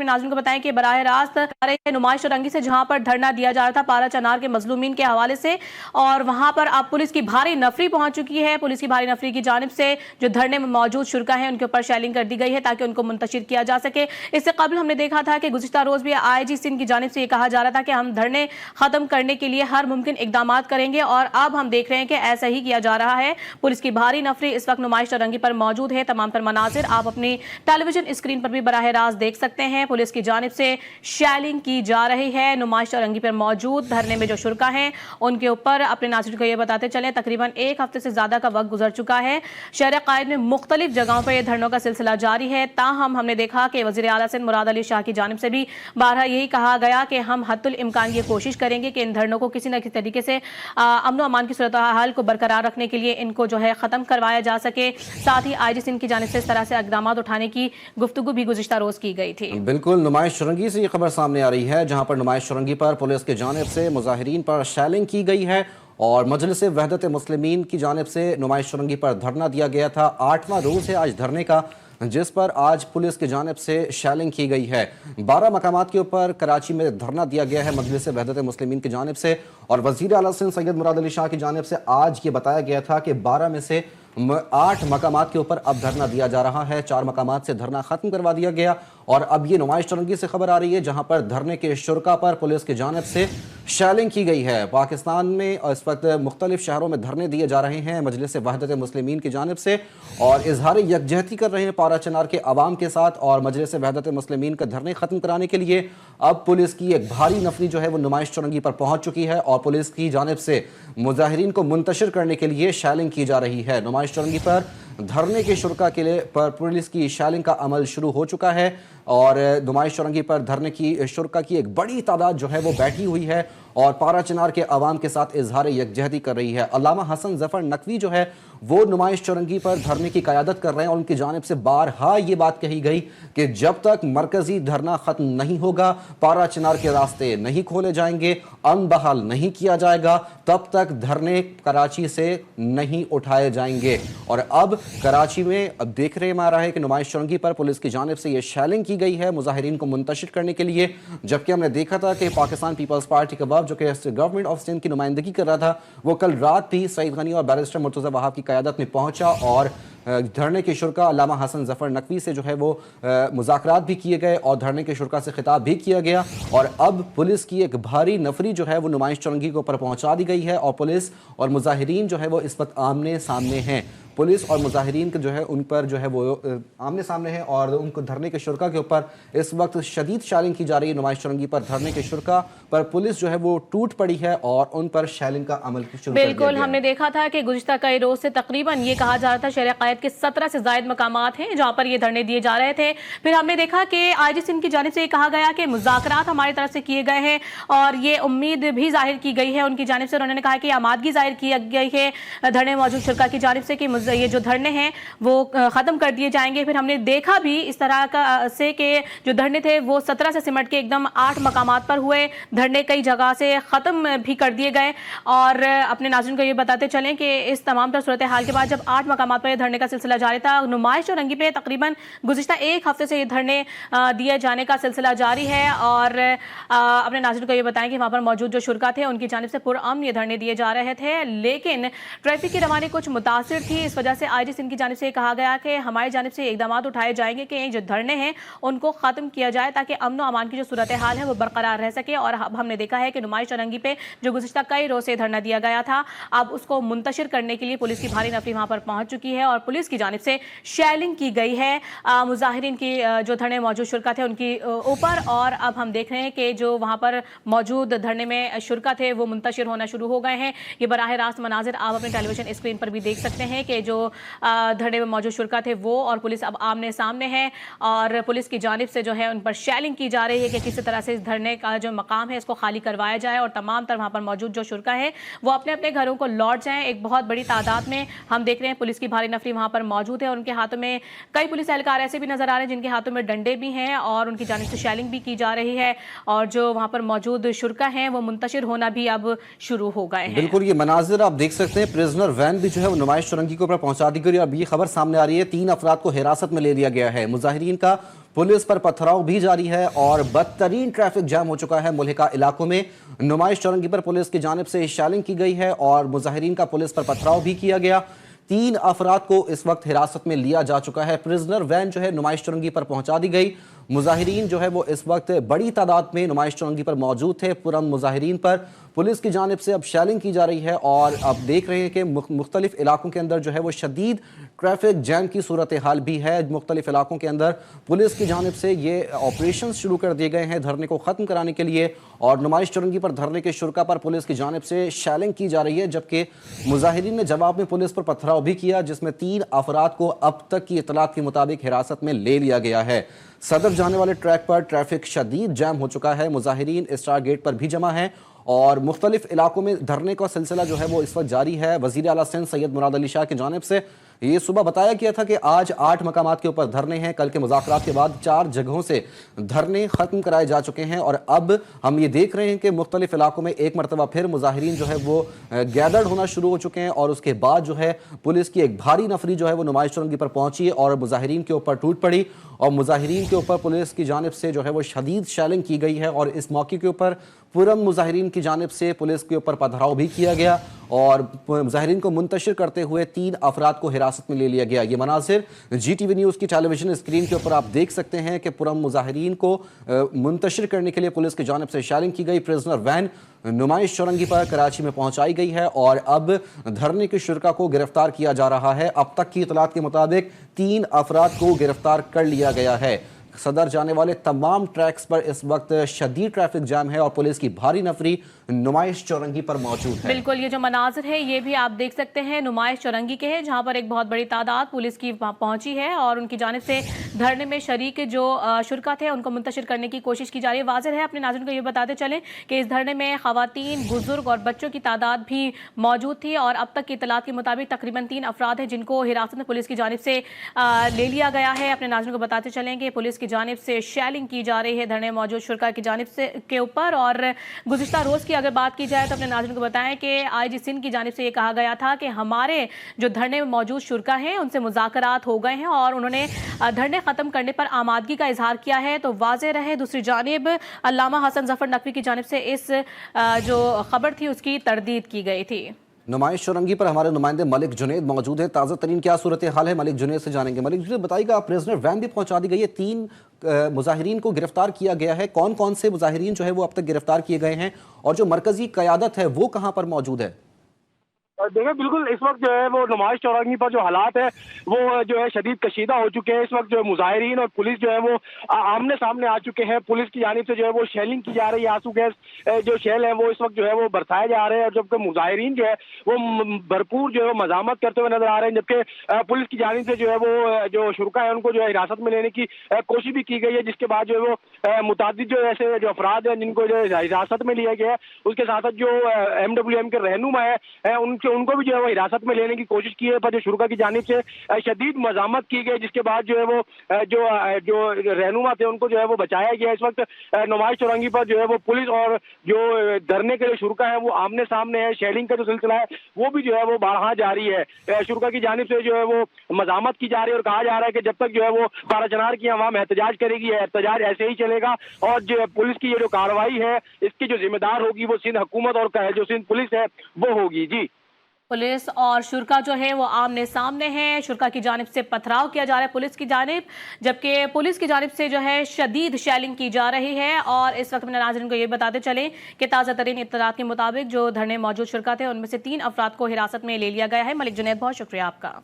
अपने नाज़रीन को बताएं कि बराह रास्त नुमाइश रंगी से जहां पर धरना दिया जा रहा था पारा चनार के मजलूमीन के हवाले से, और वहां पर अब पुलिस की भारी नफरी पहुंच चुकी है। पुलिस की भारी नफरी की जानिब से जो धरने में मौजूद शुरका हैं उनके ऊपर शेलिंग कर दी गई है ताकि उनको मुंतशिर किया जा सके। इससे कबल हमने देखा था कि गुज़िश्ता रोज भी आईजी सिंध की जानिब से ये कहा जा रहा था कि हम धरने खत्म करने के लिए हर मुमकिन इकदाम करेंगे, और अब हम देख रहे हैं कि ऐसा ही किया जा रहा है। पुलिस की भारी नफरी इस वक्त नुमाइश रंगी पर मौजूद है। तमाम तर मनाजिर आप अपनी टेलीविजन स्क्रीन पर भी बराह रास्त देख सकते हैं। पुलिस की जानिब से शेलिंग की जा रही है। नुमाइश रंगी पर मौजूद धरने में जो शुरका हैं उनके ऊपर अपने नाज़रीन को ये बताते चलें तकरीबन एक हफ्ते से ज़्यादा का वक्त गुजर चुका है। शहर कायद में मुख्तलिफ जगहों पर यह धरनों का सिलसिला जारी है। ताहम हमने देखा कि वज़ीर आला सिंध मुराद अली शाह की जानिब से भी बारहा यही कहा गया कि हम हद्दुल इम्कान ये कोशिश करेंगे कि इन धरनों को किसी न किसी तरीके से अमन व अमान की सूरत हाल को बरकरार रखने के लिए इनको जो है ख़त्म करवाया जा सके। साथ ही आईजी सिंध की जानिब से इस तरह से इक़दाम उठाने की गुफ्तगू भी गुज़िश्ता रोज़ की गई थी। बिल्कुल, नुमाइश रंगी से ये खबर सामने आ रही है जहाँ पर नुमाइश रंगी पर पुलिस की जानिब से मुज़ाहिरीन पर शेलिंग की गई है और मजलिस वहदत मुस्लिमीन की जानिब से नुमाइश रंगी पर धरना दिया गया था। 8वां रोज़ है आज धरने का, जिस पर आज पुलिस की जानिब से शेलिंग की गई है। 12 मकामात के ऊपर कराची में धरना दिया गया है मजलिस वहदत मुस्लिमीन की जानिब से, और वज़ीर आला सिंध सैयद मुराद अली शाह की जानिब से आज ये बताया गया था कि 12 में से 8 मकामात के ऊपर अब धरना दिया जा रहा है। 4 मकामात से धरना ख़त्म करवा दिया गया और अब ये नुमाइश रंगी से खबर आ रही है जहां पर धरने के शुरका पर पुलिस की जानिब से शेलिंग की गई है। पाकिस्तान में इस वक्त मुख्तलिफ शहरों में धरने दिए जा रहे हैं मजलिस वहदत मुस्लिमीन की जानिब से, और इजहार यकजहती कर रहे हैं पारा चनार के अवाम के साथ, और मजलिस वहदत मुस्लिमीन का धरने ख़त्म कराने के लिए अब पुलिस की एक भारी नफरी जो है वो नुमाइश रंगी पर पहुंच चुकी है और पुलिस की जानिब से मुजाहिरीन को मुंतशिर करने के लिए शेलिंग की जा रही है। नुमाइश रंगी पर धरने के शुरका के लिए पर पुलिस की शेलिंग का अमल शुरू हो चुका है और नुमाइश रंगी पर धरने की शुरका की एक बड़ी तादाद जो है वो बैठी हुई है और पारा चनार के अवाम के साथ इजहार यकजहती कर रही है। अल्लामा हसन ज़फ़र नकवी जो है वो नुमाइश रंगी पर धरने की क़यादत कर रहे हैं और उनकी जानिब से बारहा ये बात कही गई कि जब तक मरकज़ी धरना ख़त्म नहीं होगा, पारा चनार के रास्ते नहीं खोले जाएंगे, अमन बहाल नहीं किया जाएगा, तब तक धरने कराची से नहीं उठाए जाएंगे। और अब कराची में अब देख रहे आ रहा है कि नुमाइश रंगी पर पुलिस की जानिब से ये शेलिंग की गई है मुजाहिरीन को मुंतशिर करने के लिए, जबकि हमने देखा था कि पाकिस्तान पीपल्स पार्टी का जो कि गवर्नमेंट ऑफ सिंध की नुमाइंदगी कर रहा था वो कल रात भी सईद गनी और बैरिस्टर मुर्तज़ा वहाब की क़यादत में पहुंचा और धरने के शुरका अल्लामा हसन ज़फ़र नकवी से जो है वो मुज़ाकरात भी किए गए और धरने के शुरका से खिताब भी किया गया, और अब पुलिस की एक भारी नफरी जो है वो नुमाइश रंगी के ऊपर पहुंचा दी गई है और पुलिस और मुजाहिरीन जो है वो इस वक्त आमने सामने हैं। पुलिस और मुजाहिरीन के जो है उन पर जो है वो आमने सामने है और उनको धरने के शुरका के ऊपर इस वक्त शदीद शेलिंग की जा रही है। नुमाइश रंगी पर धरने के शुरका पर पुलिस जो है वो टूट पड़ी है और उन पर शेलिंग का अमल शुरू कर दिया गया। बिल्कुल, हमने देखा था कि गुज़िश्ता कई रोज से तकरीबन ये कहा जा रहा था शहर कायद के 17 से ज़ायद मकामात हैं जहाँ पर ये धरने दिए जा रहे थे। फिर हमने देखा कि आईजी सिंध की जानिब से ये कहा गया कि मुज़ाकरात हमारी तरफ से किए गए हैं और ये उम्मीद भी जाहिर की गई है उनकी जानिब से। उन्होंने कहा कि आमादगी जाहिर की गई है धरने मौजूद शुरका की जानिब से कि ये जो धरने हैं वो ख़त्म कर दिए जाएंगे। फिर हमने देखा भी इस तरह का से कि जो धरने थे वो 17 से सिमट के एकदम 8 मकामात पर हुए। धरने कई जगह से ख़त्म भी कर दिए गए और अपने नाज़रीन को ये बताते चलें कि इस तमाम तर सूरत हाल के बाद जब 8 मकामात पर धरने का सिलसिला जारी था, नुमाइश रंगी पे तकरीबन गुज़िश्ता एक हफ्ते से ये धरने दिए जाने का सिलसिला जारी है। और अपने नाज़रीन को ये बताएं कि वहाँ पर मौजूद जो शुरका थे उनकी जानिब से पुरअमन ये धरने दिए जा रहे थे, लेकिन ट्रैफिक की रवानी कुछ मुतासिर थी। इस वजह से आईजी सिंध की जानिब से कहा गया कि हमारी जानिब से इक़दाम उठाए जाएंगे कि जो धरने हैं उनको ख़त्म किया जाए ताकि अमन व अमान की जो सूरत हाल है वो बरकरार रह सके। और अब हमने देखा है कि नुमाइश रंगी पे जो गुज़िश्ता कई रोज़ से धरना दिया गया था, अब उसको मुंतशिर करने के लिए पुलिस की भारी नफरी वहाँ पर पहुँच चुकी है और पुलिस की जानिब से शेलिंग की गई है मुजाहिरीन की जो धरने मौजूद शुरका थे उनकी ऊपर। और अब हम देख रहे हैं कि जो वहाँ पर मौजूद धरने में शुरका थे वो मुंतशिर होना शुरू हो गए हैं। ये बराह रास्त मनाजिर आप अपने टेलीविजन स्क्रीन पर भी देख सकते हैं कि जो धरने में मौजूद शुरका थे वो और पुलिस अब आमने सामने है और पुलिस की जानिब से जो है उन पर शेलिंग की जा रही है कि किसी तरह से इस धरने का जो मकाम है इसको खाली करवाया जाए और तमाम तर वहाँ पर मौजूद जो शुरका है वो अपने अपने घरों को लौट जाएं। एक बहुत बड़ी तादाद में हम देख रहे हैं पुलिस की भारी नफरी वहाँ पर मौजूद है और उनके हाथों में कई पुलिस एहलकार ऐसे भी नजर आ रहे हैं जिनके हाथों में डंडे भी हैं और उनकी जानिब से शेलिंग भी की जा रही है और जो वहाँ पर मौजूद शुरका हैं वो मुंतशिर होना भी अब शुरू हो गए हैं। बिल्कुल, ये मनाजिर आप देख सकते हैं। प्रिजनर वैन भी जो है वो नुमाइश रंगी के ऊपर पहुंचा दी गई। अब ये खबर सामने आ रही है 3 अफराद को हिरासत में ले लिया गया है। मुजाहिरीन का पुलिस पर पथराव भी जारी है और बदतरीन ट्रैफिक जैम हो चुका है। मुल्हिका इलाकों में नुमाइश चौरंगी पर पुलिस की जानिब से शेलिंग की गई है और मुजाहिरीन का पुलिस पर पथराव भी किया गया। 3 अफराद को इस वक्त हिरासत में लिया जा चुका है। प्रिजनर वैन जो है नुमाइश चौरंगी पर पहुंचा दी गई। मुजाहिरीन जो है वो इस वक्त बड़ी तादाद में नुमाइश चौरंगी पर मौजूद थे। पुरअमन मुजाहिरीन पर पुलिस की जानिब से अब शेलिंग की जा रही है और अब देख रहे हैं कि मुख्तलिफ इलाकों के अंदर जो है वो शदीद ट्रैफिक जैम की सूरत हाल भी है। मुख्तलिफ इलाकों के अंदर पुलिस की जानिब से ये ऑपरेशन शुरू कर दिए गए हैं धरने को ख़त्म कराने के लिए और नुमाइश चौरंगी पर धरने के शुरा पर पुलिस की जानिब से शेलिंग की जा रही है, जबकि मुजाहिरीन ने जवाब में पुलिस पर पथराव भी किया, जिसमें 3 अफराद को अब तक की इतलात के मुताबिक हिरासत में ले लिया गया है। सदर जाने वाले ट्रैक पर ट्रैफिक शदीद जैम हो चुका है। मुजाहिरीन स्टार गेट पर भी जमा है और मुख्तलिफ इलाकों में धरने का सिलसिला जो है वो इस वक्त जारी है। वज़ीर आला सिंध सैयद मुराद अली शाह की जानिब से ये सुबह बताया गया था कि आज 8 मकामात के ऊपर धरने हैं। कल के मुज़ाकरात के बाद 4 जगहों से धरने ख़त्म कराए जा चुके हैं और अब हम ये देख रहे हैं कि मुख्तलिफ इलाकों में एक मरतबा फिर मुजाहिरीन जो है वो गैदर्ड होना शुरू हो चुके हैं और उसके बाद जो है पुलिस की एक भारी नफरी जो है वो नुमाइश चौरंगी पर पहुंची और मुजाहिरीन के ऊपर टूट पड़ी और मुजाहिरीन के ऊपर पुलिस की जानिब से जो है वो शदीद शेलिंग की गई है और इस मौके के ऊपर पुरअमन मुजाहिरीन की जानिब से पुलिस के ऊपर पथराव भी किया गया और मुजाहिरीन को मुंतशिर करते हुए 3 अफराद को हिरासत में ले लिया गया। ये मनाजिर GTV न्यूज़ की टेलीविजन स्क्रीन के ऊपर आप देख सकते हैं कि पुरअमन मुजाहिरीन को मुंतशिर करने के लिए पुलिस की जानिब से शेलिंग की गई। प्रिजनर वैन नुमाइश चौरंगी पर कराची में पहुंचाई गई है और अब धरने के शुरा को गिरफ्तार किया जा रहा है। अब तक की इतलात के मुताबिक 3 अफराद को गिरफ्तार कर लिया गया है। सदर जाने वाले तमाम ट्रैक्स पर इस वक्त शदीद ट्रैफिक जाम है और पुलिस की भारी नफरी नुमाइश चौरंगी पर मौजूद है। बिल्कुल, ये जो मनाजिर है ये भी आप देख सकते हैं नुमाइश चौरंगी के हैं, जहां पर एक बहुत बड़ी तादाद पुलिस की पहुंची है और उनकी जानिब से धरने में शरीक जो शुरका थे उनको मुंतशिर करने की कोशिश की जा रही है। वाज़िह है, अपने नाज़रीन को ये बताते चलें कि इस धरने में ख़वातीन, बुजुर्ग और बच्चों की तादाद भी मौजूद थी और अब तक की इतलात के मुताबिक तकरीबन 3 अफराद हैं जिनको हिरासत में पुलिस की जानिब से ले लिया गया है। अपने नाज़रीन को बताते चलें कि पुलिस की जानिब से शेलिंग की जा रही है धरने में मौजूद शुरका की जानिब से के ऊपर। और गुज़िश्ता रोज़ की अगर बात की जाए तो अपने नाज़रीन को बताएं कि IG सिंध की जानिब से ये कहा गया था कि हमारे जो धरने में मौजूद शुरका हैं उनसे मुज़ाकरात हो गए हैं और उन्होंने धरने ख़त्म करने पर आमादगी का इजहार किया है। तो वाज़ेह रहे, दूसरी जानिब अल्लामा हसन ज़फ़र नकवी की जानिब से इस जो खबर थी उसकी तरदीद की गई थी। नुमाइश चौरंगी पर हमारे नुमाइंदे मलिक जुनैद मौजूद है। ताज़ा तरीन क्या सूरत हाल है, मलिक जुनैद से जानेंगे। मलिक जुनैद बताइएगा, प्रिजनर वैन भी पहुंचा दी गई है, 3 मुजाहिरीन को गिरफ्तार किया गया है। कौन कौन से मुजाहिरीन जो है वो अब तक गिरफ्तार किए गए हैं और जो मरकजी क़यादत है वो कहाँ पर मौजूद है? देखिए, बिल्कुल इस वक्त जो है वो नुमाइश चौरंगी पर जो हालात है वो जो है शदीद कशीदा हो चुके हैं। इस वक्त जो है मुजाहिरीन और पुलिस जो है वो आमने सामने आ चुके हैं। पुलिस की जानिब से जो है वो शेलिंग की जा रही है, आंसू गैस जो शेल है वो इस वक्त जो है वो बरसाए जा रहे हैं और जबकि मुजाहिरीन जो है वो भरपूर जो है वो मजामत करते हुए नजर आ रहे हैं, जबकि पुलिस की जानिब से जो है वो जो शुरका है उनको जो है हिरासत में लेने की कोशिश भी की गई है, जिसके बाद जो है वो मुतादिद जो ऐसे जो अफराद हैं जिनको जो है हिरासत में लिया गया है, उसके साथ साथ जो MWM के रहनुमा है उनको भी जो है वो हिरासत में लेने की कोशिश की है, पर जो शुरका की जानिब से शदीद मजामत की गई, जिसके बाद जो है वो जो रहनुमा थे उनको जो है वो बचाया गया। इस वक्त नुमाइश चौरंगी पर जो है वो पुलिस और जो धरने के जो शुरका है वो आमने सामने है। शेलिंग का जो सिलसिला है वो भी जो है वो बारहा जारी है। शुरका की जानिब से जो है वो मजामत की जा रही है और कहा जा रहा है कि जब तक जो है वो 12 चिनार की अवाम एहतजाज करेगी, एहतजाज ऐसे ही चलेगा और जो पुलिस की ये जो कार्रवाई है इसकी जो जिम्मेदार होगी वो सिंध हुकूमत और जो सिंध पुलिस है वो होगी। जी, पुलिस और शुरका जो है वो आमने सामने हैं। शुरका की जानिब से पथराव किया जा रहा है पुलिस की जानिब, जबकि पुलिस की जानिब से जो है शदीद शेलिंग की जा रही है। और इस वक्त अपने नाज़रीन को ये बताते चलें कि ताज़ा तरीन इत्तलात के मुताबिक जो धरने मौजूद शुरका थे उनमें से 3 अफराद को हिरासत में ले लिया गया है। मलिक जुनैद, बहुत शुक्रिया आपका।